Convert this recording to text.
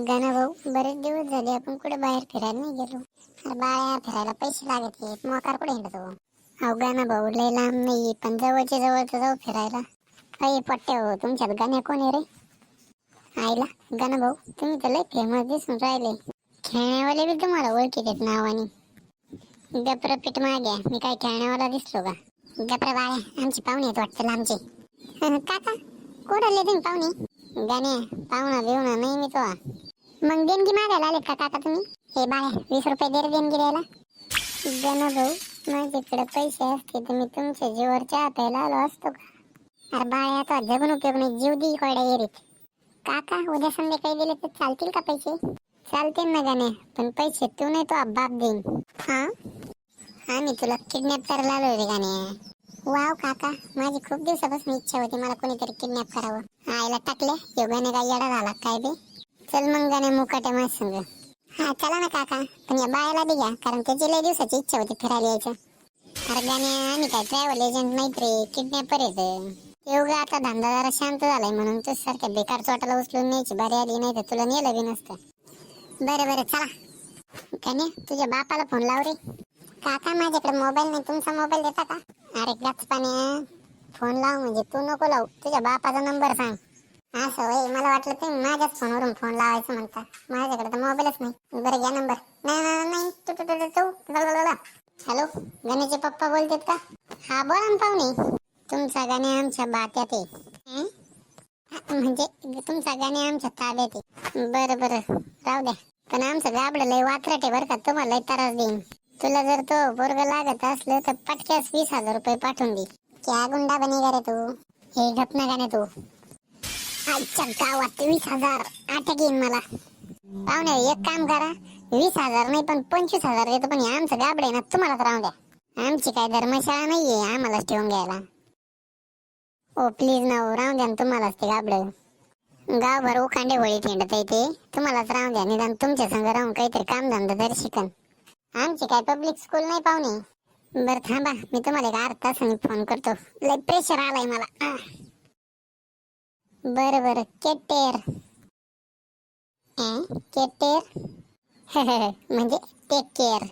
गाणं भाऊ, बरेच दिवस झाले आपण कुठे बाहेर फिरायला नाही गेलो. अरे बाळा, फिरायला पैसे लागत आहेत, मोकार कुठे हिंडतो? अहो गाणं भाऊ, लय लांब नाही पण जवळच्या जवळ तर जाऊ फिरायला. काही पट्ट्या हो, तुमच्यात गाण्या कोण आहे रे? आईला गाणं भाऊ, तुम्ही तर लय फेमस दिसून राहिले. खेळण्यावाले बी तुम्हाला ओळखीत आहेत नावाने. गप्र पीठ माग्या, मी काय खेळण्यावाला दिसलो का? गप्र बाळ्या, आमची पाहुणे आहेत वाटतं लांबचे. काका, कोणाले तुम्ही पाहुणे? गाण्या, पाहुणा बिवणा नाही मी तो. मग देणगी मागायला आले का काका तुम्ही? हे बाळ्या, 20 रुपये दे रे देणगी द्यायला. गाणं भाऊ, माझ्याकडे पैसे असते तर मी तुमच्या जीवावर चहा प्यायला आलो असतो का? अरे बाळ्या, आता जगून उपयोग नाही, जीव दी कोरड्या येरीत. काका, उद्या संध्याकाळी दिले तर चालतील का पैसे? चालतील ना गाण्या, पण पैसे तू नाही तो बाप देईन. हा, आम्ही तुला किडनॅप करायला आलो रे गाण्या. वाव काका, माझी खूप दिवसापासून इच्छा होती मला कोणीतरी किडनॅप करावं. आईला टाकल्या, योगाने काय येडा झाला काय बे? चल मग गाणे मुकाट्या माझ संग. हा चला ना काका, पण या बायाला बी घ्या, कारण त्याची लय दिवसाची इच्छा होती फिरायला यायचं. अरे गाणे, आम्ही काय ट्रॅव्हल एजंट नाहीत रे, किडनॅपर येत. योगा आता धंदा जरा शांत झालाय म्हणून तू सारख्या बेकार चोटाला उचलून न्यायची बारी आली, नाही तर तुला नेलं बी नसतं. बरं बरं चला. गाणे, तुझ्या बापाला फोन लाव रे. काका, माझ्याकडे मोबाईल नाही, तुमचा मोबाईल देता का? अरे गचपाने, फोन लाव म्हणजे तू नको लावू, तुझ्या बापाचा नंबर सांग. असं होय, मला वाटलं तुम्ही माझ्याच फोनवरून फोन लावायचं म्हणता. माझ्याकडे तर मोबाईलच नाही. बरं घ्या नंबर. नाही हॅलो, गण्याचे पप्पा बोलतात का? हा बोला ना पाहुणे. तुमचा गाणे आमच्या बात्यात आहे. म्हणजे तुमचा गाणे आमच्या ताब्यात आहे. बरं बरं, राहू द्या. पण आमचं गाबडं लय वात्रट आहे बरं का, तुम्हाला लय त्रास देईन. तुला जर तो पोरग लागत असलं तर पटक्यास 20,000 रुपये पाठवून दे. क्या गुंडा बनेगा रे तू? हे ढपना गाणे तू. आजच्या गावात 20,000 आठ घेईन मला. पाहुणे एक काम करा, 20,000 नाही पण 25,000 देतो, पण आमचं गाबडे ना तुम्हालाच राहून द्या. आमची काय धर्मशाळा नाहीये आम्हालाच ठेवून घ्यायला. ओ प्लीज ना, राहून द्या ना तुम्हालाच ते गाबडं. गावभर उखांडे होळी हिंडत येते, तुम्हालाच राहून द्या. निदान तुमच्या संग राहून काहीतरी कामधंदा तरी शिकन. आमची काय पब्लिक स्कूल नाही पाहुणे. बरं थांबा, मी तुम्हाला एक अर्धा तासाने फोन करतो, लय प्रेशर आलाय मला. बरं बरं, केटेर. केटेर म्हणजे टेक केअर.